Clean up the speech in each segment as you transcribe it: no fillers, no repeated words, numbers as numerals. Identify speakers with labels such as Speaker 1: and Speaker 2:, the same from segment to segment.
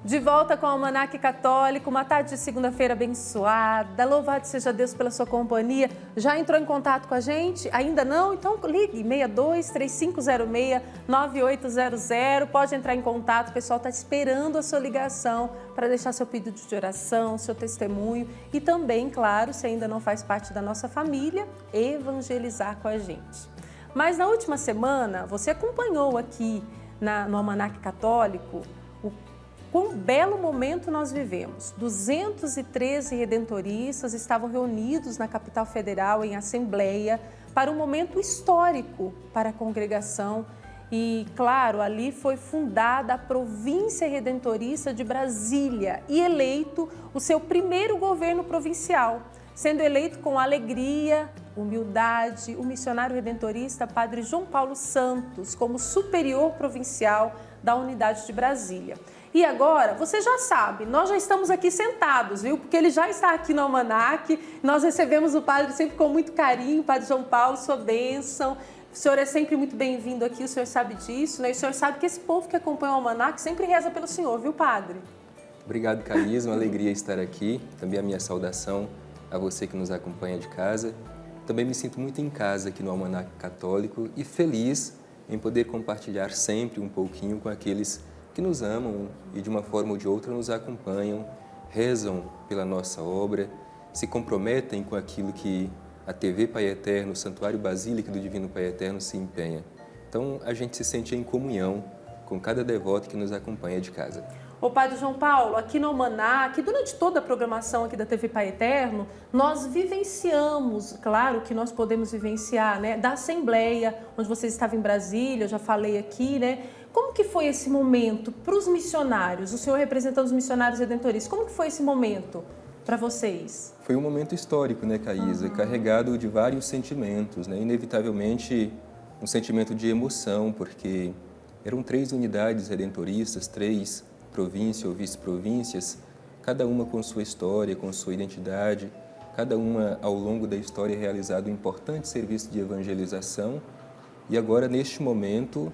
Speaker 1: De volta com o Almanaque Católico, uma tarde de segunda-feira abençoada. Louvado seja Deus pela sua companhia. Já entrou em contato com a gente? Ainda não? Então ligue 62-3506-9800. Pode entrar em contato, o pessoal está esperando a sua ligação para deixar seu pedido de oração, seu testemunho e também, claro, se ainda não faz parte da nossa família, evangelizar com a gente. Mas na última semana, você acompanhou aqui no Almanaque Católico quão belo momento nós vivemos. 213 redentoristas estavam reunidos na capital federal em assembleia para um momento histórico para a congregação. E, claro, ali foi fundada a Província Redentorista de Brasília e eleito o seu primeiro governo provincial, sendo eleito com alegria, humildade, o missionário redentorista Padre João Paulo Santos como superior provincial da unidade de Brasília. E agora, você já sabe, nós já estamos aqui sentados, viu? Porque ele já está aqui no Almanaque, nós recebemos o padre sempre com muito carinho, Padre João Paulo, sua bênção. O senhor é sempre muito bem-vindo aqui, o senhor sabe disso, né? E o senhor sabe que esse povo que acompanha o Almanaque sempre reza pelo senhor, viu, padre?
Speaker 2: Obrigado, Caís, uma alegria estar aqui. Também a minha saudação a você que nos acompanha de casa. Também me sinto muito em casa aqui no Almanaque Católico e feliz em poder compartilhar sempre um pouquinho com aqueles que nos amam e de uma forma ou de outra nos acompanham, rezam pela nossa obra, se comprometem com aquilo que a TV Pai Eterno, o Santuário Basílica do Divino Pai Eterno se empenha. Então a gente se sente em comunhão com cada devoto que nos acompanha de casa.
Speaker 1: Ô Padre João Paulo, aqui no Almanaque, durante toda a programação aqui da TV Pai Eterno, nós vivenciamos, claro que nós podemos vivenciar, né, da Assembleia, onde vocês estavam em Brasília, eu já falei aqui, né? Como que foi esse momento para os missionários, o senhor representando os missionários redentoristas, como que foi esse momento para vocês?
Speaker 2: Foi um momento histórico, né, Caísa? Carregado de vários sentimentos, né? Inevitavelmente um sentimento de emoção, porque eram 3 unidades redentoristas, 3 províncias ou vice-províncias, cada uma com sua história, com sua identidade, cada uma ao longo da história realizado um importante serviço de evangelização e agora neste momento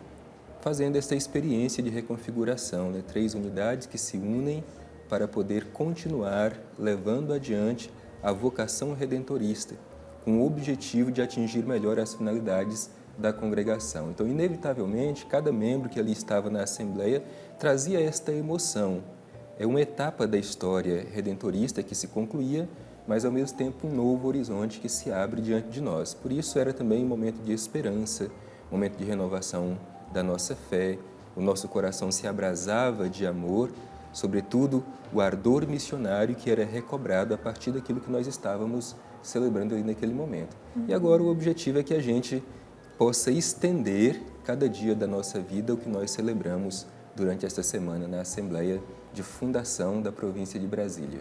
Speaker 2: fazendo esta experiência de reconfiguração, né? 3 unidades que se unem para poder continuar levando adiante a vocação redentorista, com o objetivo de atingir melhor as finalidades da congregação. Então, inevitavelmente, cada membro que ali estava na Assembleia trazia esta emoção. É uma etapa da história redentorista que se concluía, mas ao mesmo tempo um novo horizonte que se abre diante de nós. Por isso era também um momento de esperança, um momento de renovação da nossa fé. O nosso coração se abrasava de amor, sobretudo o ardor missionário que era recobrado a partir daquilo que nós estávamos celebrando ali naquele momento. E agora o objetivo é que a gente possa estender cada dia da nossa vida o que nós celebramos durante esta semana na Assembleia de Fundação da Província de Brasília.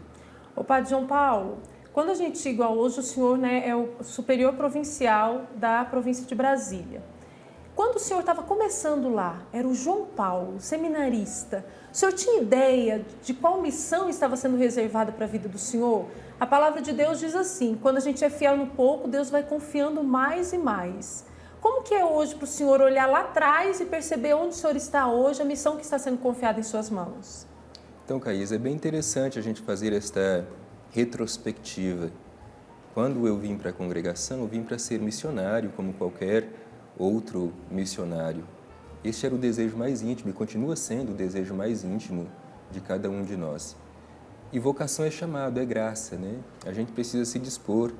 Speaker 1: Ô Padre João Paulo, quando a gente, igual hoje, o senhor, né, é o superior provincial da província de Brasília. Quando o senhor estava começando lá, era o João Paulo, seminarista, o senhor tinha ideia de qual missão estava sendo reservada para a vida do senhor? A palavra de Deus diz assim, quando a gente é fiel no pouco, Deus vai confiando mais e mais. Como que é hoje para o senhor olhar lá atrás e perceber onde o senhor está hoje, a missão que está sendo confiada em suas mãos?
Speaker 2: Então, Caís, é bem interessante a gente fazer esta retrospectiva. Quando eu vim para a congregação, eu vim para ser missionário, como qualquer outro missionário. Este era o desejo mais íntimo e continua sendo o desejo mais íntimo de cada um de nós. E vocação é chamado, é graça, né? A gente precisa se dispor,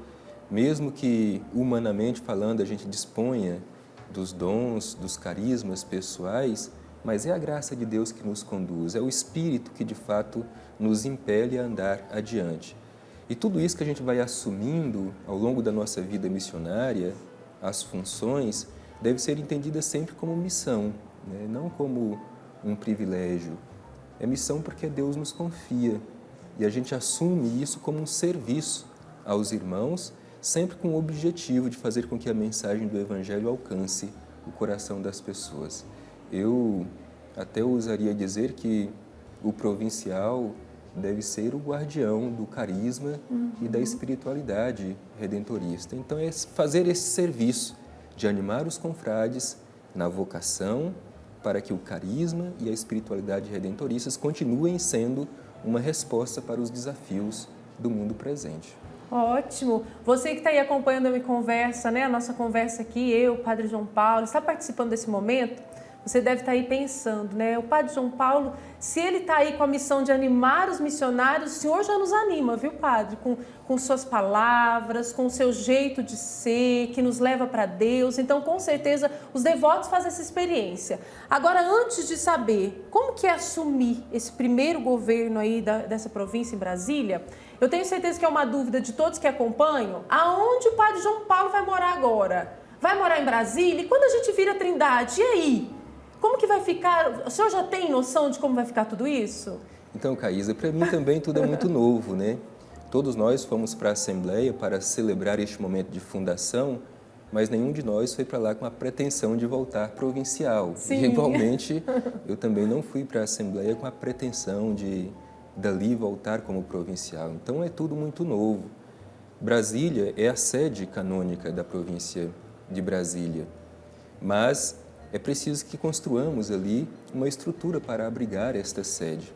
Speaker 2: mesmo que humanamente falando a gente disponha dos dons, dos carismas pessoais, mas é a graça de Deus que nos conduz, é o Espírito que de fato nos impele a andar adiante. E tudo isso que a gente vai assumindo ao longo da nossa vida missionária, as funções, deve ser entendida sempre como missão, né? Não como um privilégio. É missão porque Deus nos confia e a gente assume isso como um serviço aos irmãos, sempre com o objetivo de fazer com que a mensagem do Evangelho alcance o coração das pessoas. Eu até ousaria dizer que o provincial deve ser o guardião do carisma e da espiritualidade redentorista. Então, é fazer esse serviço de animar os confrades na vocação, para que o carisma e a espiritualidade redentoristas continuem sendo uma resposta para os desafios do mundo presente.
Speaker 1: Ótimo! Você que está aí acompanhando a minha conversa, né? A nossa conversa aqui, eu, o Padre João Paulo, está participando desse momento? Você deve estar aí pensando, né? O Padre João Paulo, se ele está aí com a missão de animar os missionários, o Senhor já nos anima, viu, Padre? Com suas palavras, com o seu jeito de ser, que nos leva para Deus. Então, com certeza, os devotos fazem essa experiência. Agora, antes de saber como que é assumir esse primeiro governo aí dessa província em Brasília, eu tenho certeza que é uma dúvida de todos que acompanham. Aonde o Padre João Paulo vai morar agora? Vai morar em Brasília? E quando a gente vira Trindade, e aí? Como que vai ficar? O senhor já tem noção de como vai ficar tudo isso?
Speaker 2: Então, Caísa, para mim também tudo é muito novo, né? Todos nós fomos para a Assembleia para celebrar este momento de fundação, mas nenhum de nós foi para lá com a pretensão de voltar provincial.
Speaker 1: Sim.
Speaker 2: E, igualmente, eu também não fui para a Assembleia com a pretensão de dali voltar como provincial. Então, é tudo muito novo. Brasília é a sede canônica da província de Brasília, mas é preciso que construamos ali uma estrutura para abrigar esta sede.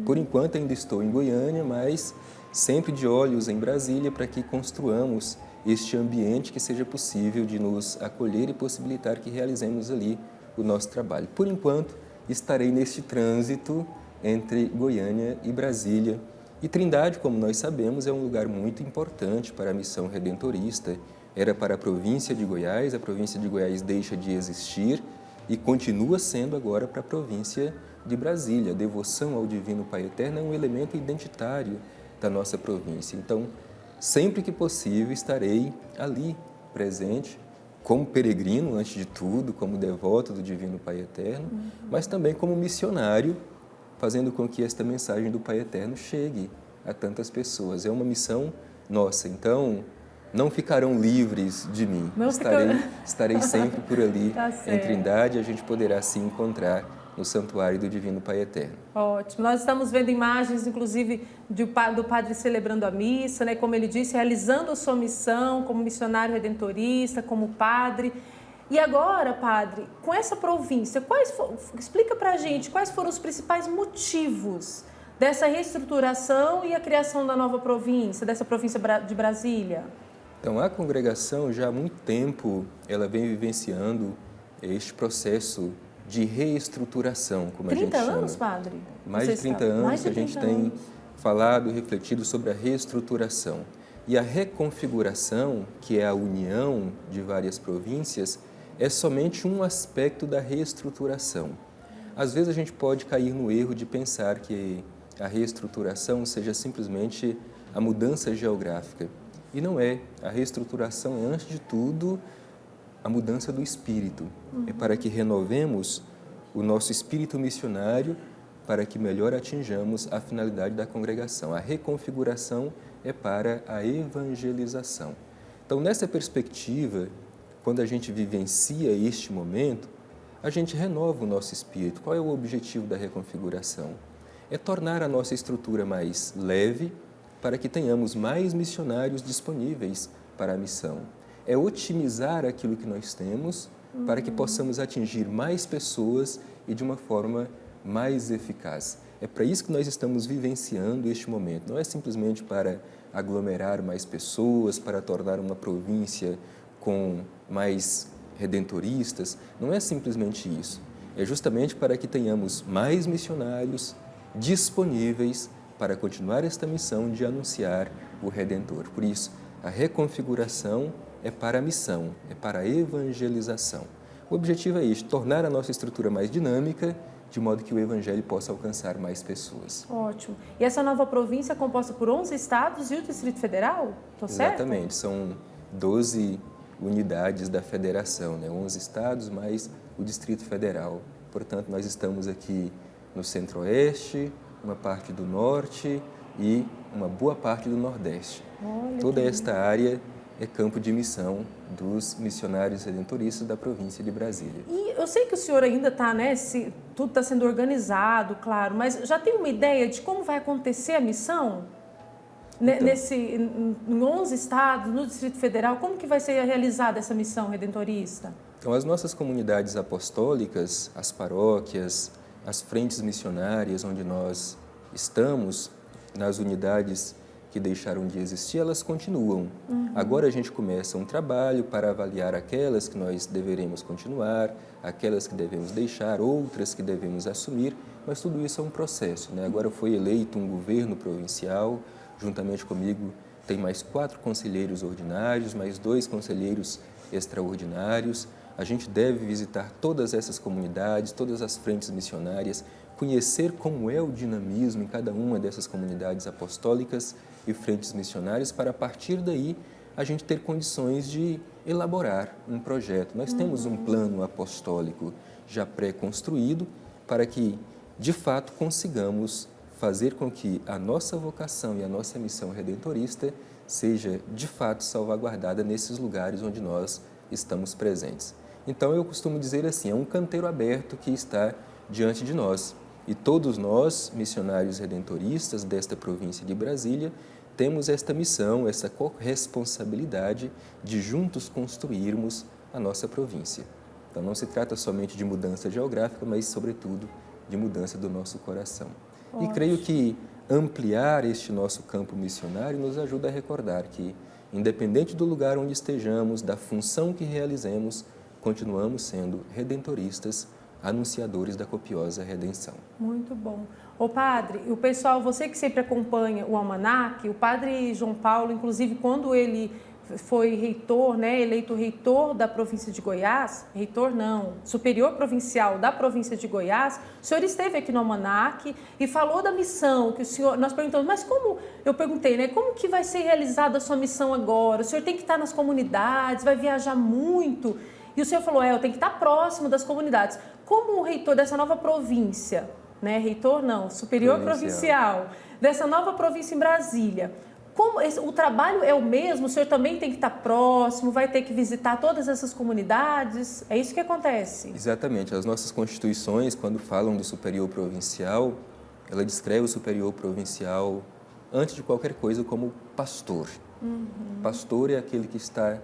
Speaker 2: Por enquanto ainda estou em Goiânia, mas sempre de olhos em Brasília para que construamos este ambiente que seja possível de nos acolher e possibilitar que realizemos ali o nosso trabalho. Por enquanto, estarei neste trânsito entre Goiânia e Brasília. E Trindade, como nós sabemos, é um lugar muito importante para a missão redentorista. Era para a província de Goiás, a província de Goiás deixa de existir e continua sendo agora para a província de Brasília. A devoção ao Divino Pai Eterno é um elemento identitário da nossa província. Então, sempre que possível, estarei ali presente, como peregrino, antes de tudo, como devoto do Divino Pai Eterno, mas também como missionário, fazendo com que esta mensagem do Pai Eterno chegue a tantas pessoas. É uma missão nossa, então não ficarão livres de mim. Estarei sempre por ali
Speaker 1: Tá
Speaker 2: em Trindade e a gente poderá se encontrar no Santuário do Divino Pai Eterno.
Speaker 1: Ótimo. Nós estamos vendo imagens, inclusive, do padre celebrando a missa, né? Como ele disse, realizando a sua missão como missionário redentorista, como padre. E agora, padre, com essa província, explica para a gente quais foram os principais motivos dessa reestruturação e a criação da nova província, dessa província de Brasília?
Speaker 2: Então, a congregação já há muito tempo ela vem vivenciando este processo de reestruturação, como a gente chama.
Speaker 1: 30 anos, padre?
Speaker 2: Mais de 30 anos que a gente tem falado e refletido sobre a reestruturação. E a reconfiguração, que é a união de várias províncias, é somente um aspecto da reestruturação. Às vezes a gente pode cair no erro de pensar que a reestruturação seja simplesmente a mudança geográfica. E não é. A reestruturação é, antes de tudo, a mudança do espírito. É para que renovemos o nosso espírito missionário para que melhor atinjamos a finalidade da congregação. A reconfiguração é para a evangelização. Então, nessa perspectiva, quando a gente vivencia este momento, a gente renova o nosso espírito. Qual é o objetivo da reconfiguração? É tornar a nossa estrutura mais leve, para que tenhamos mais missionários disponíveis para a missão. É otimizar aquilo que nós temos para que possamos atingir mais pessoas e de uma forma mais eficaz. É para isso que nós estamos vivenciando este momento. Não é simplesmente para aglomerar mais pessoas, para tornar uma província com mais redentoristas. Não é simplesmente isso. É justamente para que tenhamos mais missionários disponíveis para continuar esta missão de anunciar o Redentor. Por isso, a reconfiguração é para a missão, é para a evangelização. O objetivo é este, tornar a nossa estrutura mais dinâmica, de modo que o Evangelho possa alcançar mais pessoas.
Speaker 1: Ótimo. E essa nova província é composta por 11 estados e o Distrito Federal? Estou certo?
Speaker 2: Exatamente, são 12 unidades da federação, né? 11 estados mais o Distrito Federal. Portanto, nós estamos aqui no Centro-Oeste, uma parte do Norte e uma boa parte do Nordeste.
Speaker 1: Olha,
Speaker 2: toda esta área é campo de missão dos missionários redentoristas da província de Brasília.
Speaker 1: E eu sei que o senhor ainda está, né, tudo está sendo organizado, claro, mas já tem uma ideia de como vai acontecer a missão? Então, em 11 estados, no Distrito Federal, como que vai ser realizada essa missão redentorista?
Speaker 2: Então, as nossas comunidades apostólicas, as paróquias, as frentes missionárias onde nós estamos, nas unidades que deixaram de existir, elas continuam. Agora a gente começa um trabalho para avaliar aquelas que nós deveremos continuar, aquelas que devemos deixar, outras que devemos assumir, mas tudo isso é um processo, né? Agora foi eleito um governo provincial, juntamente comigo tem mais 4 conselheiros ordinários, mais 2 conselheiros extraordinários. A gente deve visitar todas essas comunidades, todas as frentes missionárias, conhecer como é o dinamismo em cada uma dessas comunidades apostólicas e frentes missionárias, para a partir daí a gente ter condições de elaborar um projeto. Nós temos um plano apostólico já pré-construído para que, de fato, consigamos fazer com que a nossa vocação e a nossa missão redentorista seja, de fato, salvaguardada nesses lugares onde nós estamos presentes. Então, eu costumo dizer assim, é um canteiro aberto que está diante de nós. E todos nós, missionários redentoristas desta província de Brasília, temos esta missão, essa corresponsabilidade de juntos construirmos a nossa província. Então, não se trata somente de mudança geográfica, mas, sobretudo, de mudança do nosso coração. E creio que ampliar este nosso campo missionário nos ajuda a recordar que, independente do lugar onde estejamos, da função que realizemos, continuamos sendo redentoristas, anunciadores da copiosa redenção.
Speaker 1: Muito bom. Ô padre, o pessoal, você que sempre acompanha o almanaque, o padre João Paulo, inclusive quando ele foi reitor, né, eleito reitor da província de Goiás, reitor não, superior provincial da província de Goiás, o senhor esteve aqui no almanaque e falou da missão que o senhor, nós perguntamos, mas como, eu perguntei, né, como que vai ser realizada a sua missão agora? O senhor tem que estar nas comunidades, vai viajar muito. E o senhor falou, eu tenho que estar próximo das comunidades. Como o reitor dessa nova província, né, reitor não, superior provincial, dessa nova província em Brasília, como o trabalho é o mesmo, o senhor também tem que estar próximo, vai ter que visitar todas essas comunidades, é isso que acontece?
Speaker 2: Exatamente, as nossas constituições, quando falam do superior provincial, ela descreve o superior provincial, antes de qualquer coisa, como pastor. Pastor é aquele que está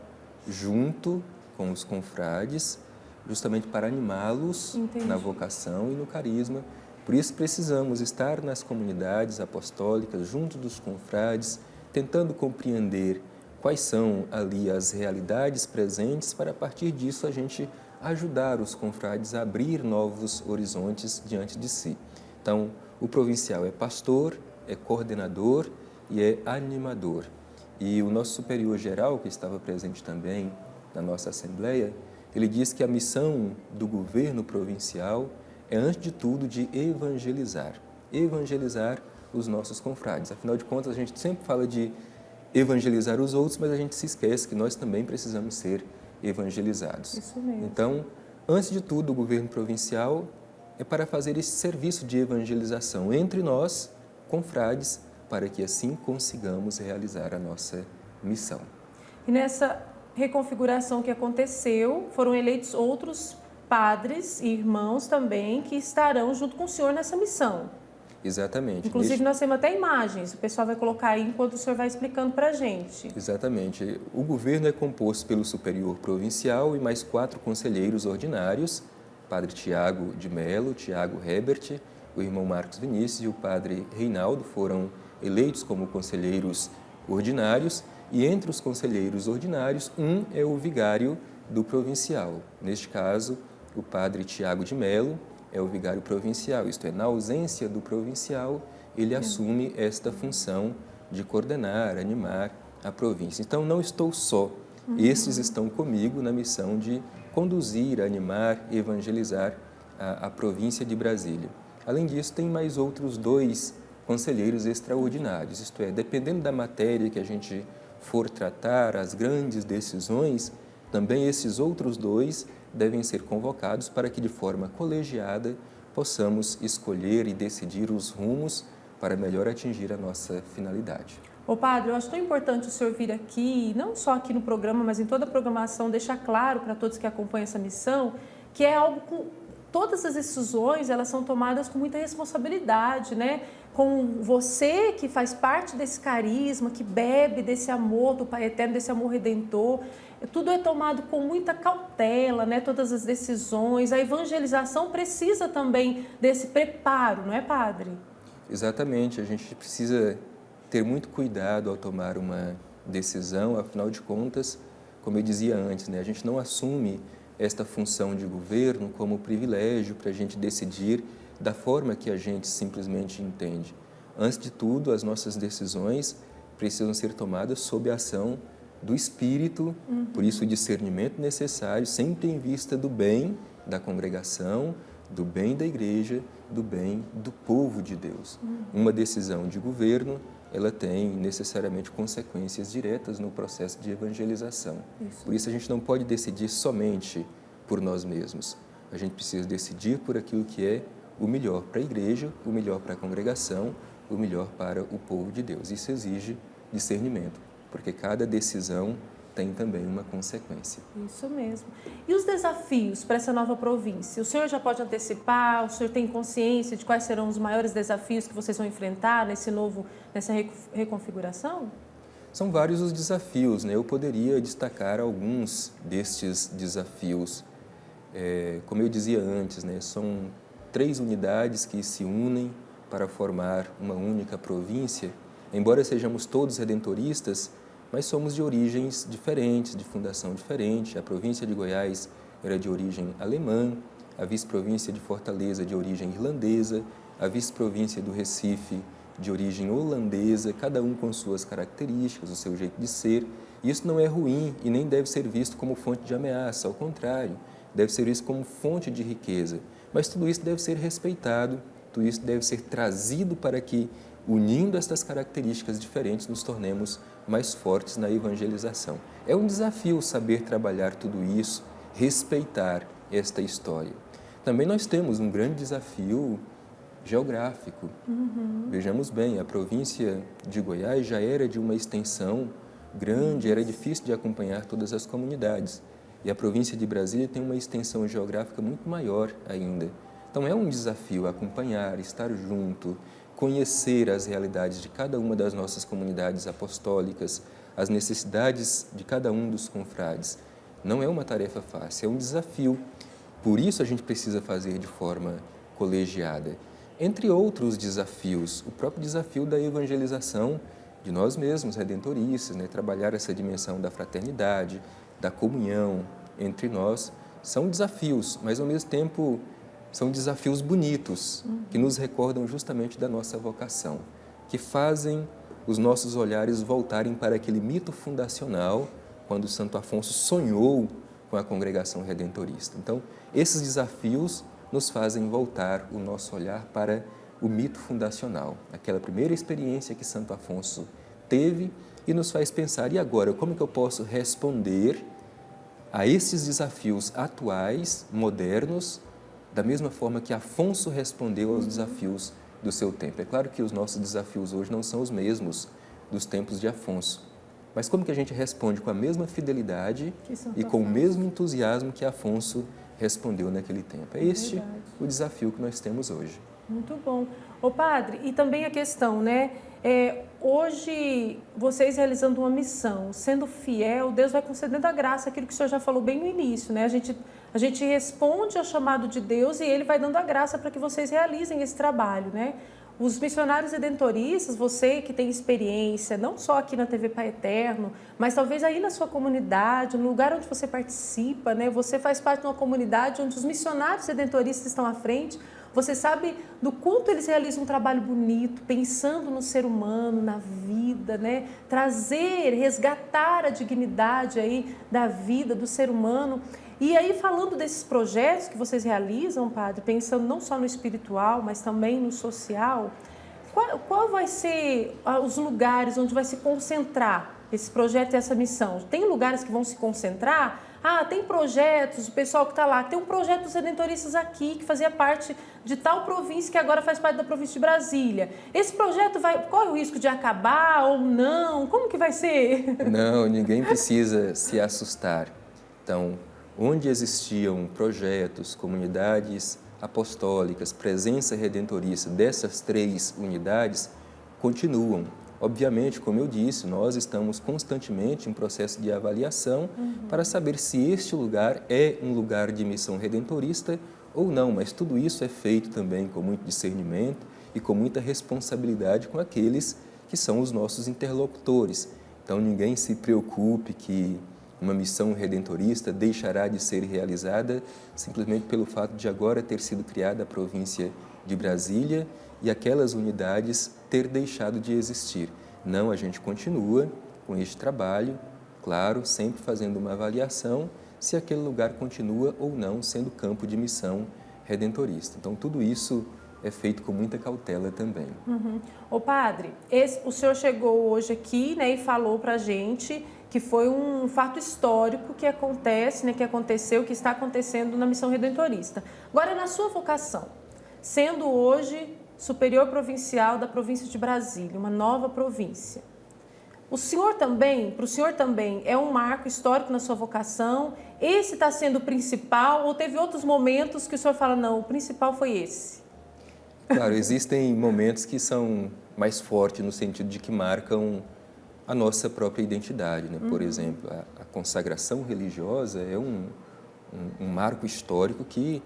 Speaker 2: junto com os confrades, justamente para animá-los na vocação e no carisma. Por isso precisamos estar nas comunidades apostólicas, junto dos confrades, tentando compreender quais são ali as realidades presentes, para a partir disso a gente ajudar os confrades a abrir novos horizontes diante de si. Então, o provincial é pastor, é coordenador e é animador. E o nosso superior geral, que estava presente também na nossa Assembleia, ele diz que a missão do governo provincial é, antes de tudo, de evangelizar os nossos confrades. Afinal de contas, a gente sempre fala de evangelizar os outros, mas a gente se esquece que nós também precisamos ser evangelizados.
Speaker 1: Isso mesmo.
Speaker 2: Então, antes de tudo, o governo provincial é para fazer esse serviço de evangelização entre nós, confrades, para que assim consigamos realizar a nossa missão.
Speaker 1: E nessa reconfiguração que aconteceu, foram eleitos outros padres e irmãos também que estarão junto com o senhor nessa missão.
Speaker 2: Exatamente.
Speaker 1: Inclusive, nós temos até imagens, o pessoal vai colocar aí enquanto o senhor vai explicando para a gente.
Speaker 2: Exatamente. O governo é composto pelo superior provincial e mais 4 conselheiros ordinários, padre Tiago de Melo, Tiago Hebert, o irmão Marcos Vinícius e o padre Reinaldo foram eleitos como conselheiros ordinários, e entre os conselheiros ordinários, um é o vigário do provincial. Neste caso, o padre Tiago de Melo é o vigário provincial, isto é, na ausência do provincial, ele assume esta função de coordenar, animar a província. Então, não estou só, esses estão comigo na missão de conduzir, animar, evangelizar a província de Brasília. Além disso, tem mais outros 2 conselheiros extraordinários, isto é, dependendo da matéria que a gente for tratar, as grandes decisões, também esses outros 2 devem ser convocados para que, de forma colegiada, possamos escolher e decidir os rumos para melhor atingir a nossa finalidade.
Speaker 1: Ô padre, eu acho tão importante o senhor vir aqui, não só aqui no programa, mas em toda a programação, deixar claro para todos que acompanham essa missão, que é algo todas as decisões, elas são tomadas com muita responsabilidade, né? Com você que faz parte desse carisma, que bebe desse amor do Pai Eterno, desse amor redentor. Tudo é tomado com muita cautela, né? Todas as decisões. A evangelização precisa também desse preparo, não é, padre?
Speaker 2: Exatamente, a gente precisa ter muito cuidado ao tomar uma decisão, afinal de contas, como eu dizia antes, né? A gente não assume esta função de governo como privilégio para a gente decidir da forma que a gente simplesmente entende. Antes de tudo, as nossas decisões precisam ser tomadas sob a ação do Espírito, por isso o discernimento necessário, sempre em vista do bem da congregação, do bem da igreja, do bem do povo de Deus. Uma decisão de governo, ela tem necessariamente consequências diretas no processo de evangelização. Por isso a gente não pode decidir somente por nós mesmos. A gente precisa decidir por aquilo que é o melhor para a igreja, o melhor para a congregação, o melhor para o povo de Deus. Isso exige discernimento, porque cada decisão tem também uma consequência.
Speaker 1: Isso mesmo. E os desafios para essa nova província? O senhor já pode antecipar? O senhor tem consciência de quais serão os maiores desafios que vocês vão enfrentar nessa reconfiguração?
Speaker 2: São vários os desafios, né? Eu poderia destacar alguns destes desafios. Como eu dizia antes, né? São 3 unidades que se unem para formar uma única província. Embora sejamos todos redentoristas, mas somos de origens diferentes, de fundação diferente. A província de Goiás era de origem alemã, a vice-província de Fortaleza de origem irlandesa, a vice-província do Recife de origem holandesa, cada um com suas características, o seu jeito de ser. Isso não é ruim e nem deve ser visto como fonte de ameaça, ao contrário, deve ser visto como fonte de riqueza. Mas tudo isso deve ser respeitado, tudo isso deve ser trazido para que, unindo estas características diferentes, nos tornemos mais fortes na evangelização. É um desafio saber trabalhar tudo isso, respeitar esta história. Também nós temos um grande desafio geográfico. Vejamos bem, a província de Goiás já era de uma extensão grande, era difícil de acompanhar todas as comunidades. E a província de Brasília tem uma extensão geográfica muito maior ainda. Então é um desafio acompanhar, estar junto, conhecer as realidades de cada uma das nossas comunidades apostólicas, as necessidades de cada um dos confrades. Não é uma tarefa fácil, é um desafio. Por isso a gente precisa fazer de forma colegiada. Entre outros desafios, o próprio desafio da evangelização de nós mesmos, redentoristas, né? Trabalhar essa dimensão da fraternidade, da comunhão entre nós, são desafios, mas ao mesmo tempo são desafios bonitos, que nos recordam justamente da nossa vocação, que fazem os nossos olhares voltarem para aquele mito fundacional, quando Santo Afonso sonhou com a congregação redentorista. Então, esses desafios nos fazem voltar o nosso olhar para o mito fundacional, aquela primeira experiência que Santo Afonso teve e nos faz pensar, e agora, como que eu posso responder a esses desafios atuais, modernos, da mesma forma que Afonso respondeu aos desafios do seu tempo. É claro que os nossos desafios hoje não são os mesmos dos tempos de Afonso, mas como que a gente responde com a mesma fidelidade e com o mesmo entusiasmo que Afonso respondeu naquele tempo? É este o desafio que nós temos hoje.
Speaker 1: Muito bom. Ô padre, e também a questão, né? Hoje, vocês realizando uma missão, sendo fiel, Deus vai concedendo a graça, aquilo que o senhor já falou bem no início, né? A gente responde ao chamado de Deus e Ele vai dando a graça para que vocês realizem esse trabalho, né? Os missionários redentoristas, você que tem experiência, não só aqui na TV Pai Eterno, mas talvez aí na sua comunidade, no lugar onde você participa, né? Você faz parte de uma comunidade onde os missionários redentoristas estão à frente. Você sabe do quanto eles realizam um trabalho bonito, pensando no ser humano, na vida, né? Trazer, resgatar a dignidade aí da vida do ser humano. E aí, falando desses projetos que vocês realizam, padre, pensando não só no espiritual, mas também no social, qual vai ser os lugares onde vai se concentrar esse projeto e essa missão? Tem lugares que vão se concentrar? Tem projetos, o pessoal que está lá, tem um projeto dos redentoristas aqui, que fazia parte de tal província, que agora faz parte da província de Brasília. Esse projeto corre o risco de acabar ou não? Como que vai ser?
Speaker 2: Não, ninguém precisa se assustar. Então, onde existiam projetos, comunidades apostólicas, presença redentorista dessas 3 unidades continuam. Obviamente, como eu disse, nós estamos constantemente em processo de avaliação para saber se este lugar é um lugar de missão redentorista ou não, mas tudo isso é feito também com muito discernimento e com muita responsabilidade com aqueles que são os nossos interlocutores. Então, ninguém se preocupe que uma missão redentorista deixará de ser realizada simplesmente pelo fato de agora ter sido criada a província de Brasília e aquelas unidades ter deixado de existir. Não, a gente continua com este trabalho, claro, sempre fazendo uma avaliação se aquele lugar continua ou não sendo campo de missão redentorista. Então, tudo isso é feito com muita cautela também.
Speaker 1: Ô padre, o senhor chegou hoje aqui, né, e falou para a gente que foi um fato histórico que acontece, né, que aconteceu, que está acontecendo na missão redentorista. Agora, na sua vocação, sendo hoje superior provincial da província de Brasília, uma nova província, para o senhor também é um marco histórico na sua vocação? Esse está sendo o principal ou teve outros momentos que o senhor fala, não, o principal foi esse?
Speaker 2: Claro, existem momentos que são mais fortes no sentido de que marcam a nossa própria identidade, né? Por exemplo, a consagração religiosa é um marco histórico que,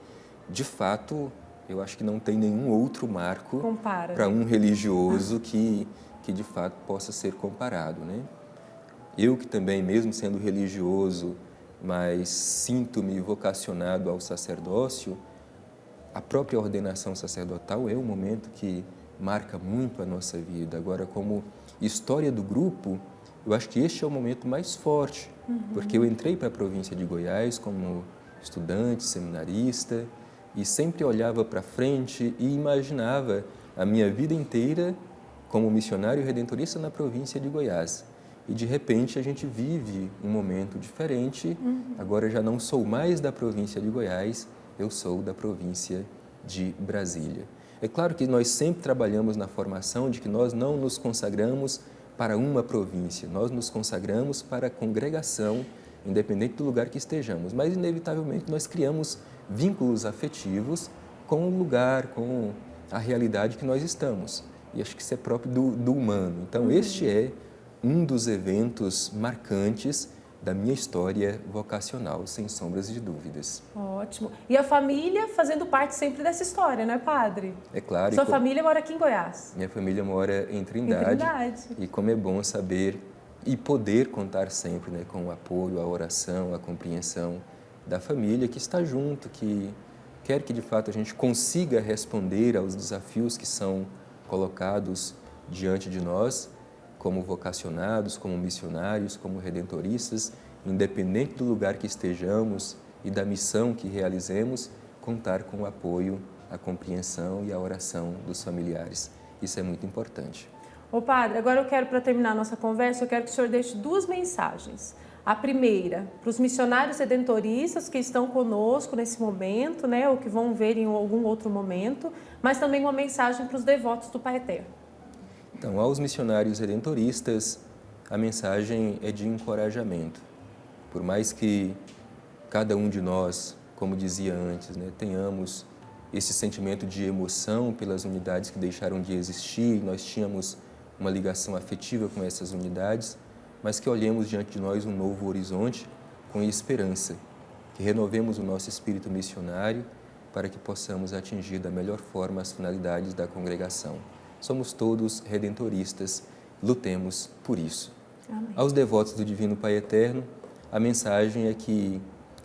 Speaker 2: de fato, eu acho que não tem nenhum outro marco para um religioso que de fato possa ser comparado, né? Eu que também, mesmo sendo religioso, mas sinto-me vocacionado ao sacerdócio, a própria ordenação sacerdotal é um momento que marca muito a nossa vida. Agora, como história do grupo, eu acho que este é o momento mais forte, porque eu entrei para a província de Goiás como estudante, seminarista, e sempre olhava para frente e imaginava a minha vida inteira como missionário redentorista na província de Goiás. E, de repente, a gente vive um momento diferente. Agora, já não sou mais da província de Goiás, eu sou da província de Brasília. É claro que nós sempre trabalhamos na formação de que nós não nos consagramos para uma província, nós nos consagramos para a congregação, independente do lugar que estejamos, mas inevitavelmente nós criamos vínculos afetivos com o lugar, com a realidade que nós estamos. E acho que isso é próprio do humano. Então, este é um dos eventos marcantes da minha história vocacional, sem sombras de dúvidas.
Speaker 1: Ótimo. E a família fazendo parte sempre dessa história, não é, padre?
Speaker 2: É claro.
Speaker 1: Sua família mora aqui em Goiás?
Speaker 2: Minha família mora em Trindade. E como é bom saber e poder contar sempre, né, com o apoio, a oração, a compreensão da família que está junto, que quer que de fato a gente consiga responder aos desafios que são colocados diante de nós, como vocacionados, como missionários, como redentoristas, independente do lugar que estejamos e da missão que realizemos, contar com o apoio, a compreensão e a oração dos familiares. Isso é muito importante.
Speaker 1: Ô padre, agora eu quero, para terminar a nossa conversa, eu quero que o senhor deixe 2 mensagens. A primeira, para os missionários redentoristas que estão conosco nesse momento, né, ou que vão ver em algum outro momento, mas também uma mensagem para os devotos do Pai Eterno.
Speaker 2: Então, aos missionários redentoristas, a mensagem é de encorajamento. Por mais que cada um de nós, como dizia antes, né, tenhamos esse sentimento de emoção pelas unidades que deixaram de existir, nós tínhamos uma ligação afetiva com essas unidades, mas que olhemos diante de nós um novo horizonte com esperança, que renovemos o nosso espírito missionário para que possamos atingir da melhor forma as finalidades da congregação. Somos todos redentoristas, lutemos por isso.
Speaker 1: Amém.
Speaker 2: Aos devotos do Divino Pai Eterno, a mensagem é que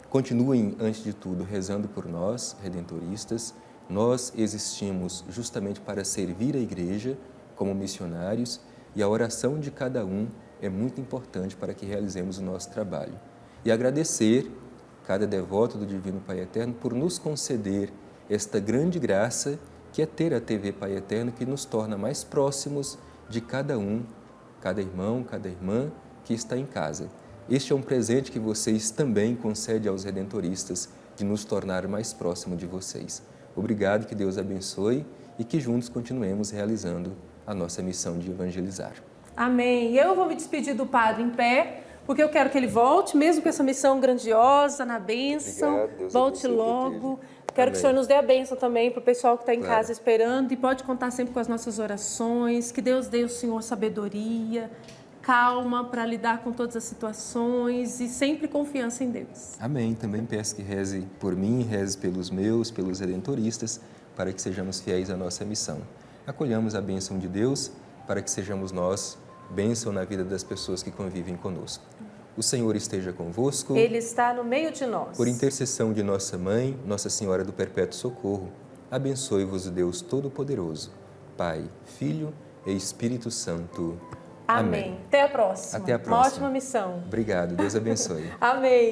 Speaker 2: continuem, antes de tudo, rezando por nós, redentoristas. Nós existimos justamente para servir a Igreja como missionários e a oração de cada um é muito importante para que realizemos o nosso trabalho. E agradecer cada devoto do Divino Pai Eterno por nos conceder esta grande graça que é ter a TV Pai Eterno, que nos torna mais próximos de cada um, cada irmão, cada irmã que está em casa. Este é um presente que vocês também concedem aos redentoristas, de nos tornar mais próximo de vocês. Obrigado, que Deus abençoe e que juntos continuemos realizando a nossa missão de evangelizar.
Speaker 1: Amém. Eu vou me despedir do padre em pé, porque eu quero que ele volte, mesmo com essa missão grandiosa, na bênção.
Speaker 2: Obrigado, Deus
Speaker 1: volte
Speaker 2: abençoe,
Speaker 1: logo. Quero
Speaker 2: Amém.
Speaker 1: que o Senhor nos dê a bênção também para o pessoal que está em
Speaker 2: Claro.
Speaker 1: casa esperando, e pode contar sempre com as nossas orações. Que Deus dê ao Senhor sabedoria, calma para lidar com todas as situações e sempre confiança em Deus.
Speaker 2: Amém. Também peço que reze por mim, reze pelos meus, pelos redentoristas, para que sejamos fiéis à nossa missão. Acolhamos a bênção de Deus para que sejamos nós bênção na vida das pessoas que convivem conosco. O Senhor esteja convosco.
Speaker 1: Ele está no meio de nós.
Speaker 2: Por intercessão de nossa Mãe, Nossa Senhora do Perpétuo Socorro, abençoe-vos o Deus Todo-Poderoso, Pai, Filho e Espírito Santo.
Speaker 1: Amém. Até a próxima.
Speaker 2: Até a próxima.
Speaker 1: Uma ótima missão.
Speaker 2: Obrigado. Deus abençoe.
Speaker 1: Amém.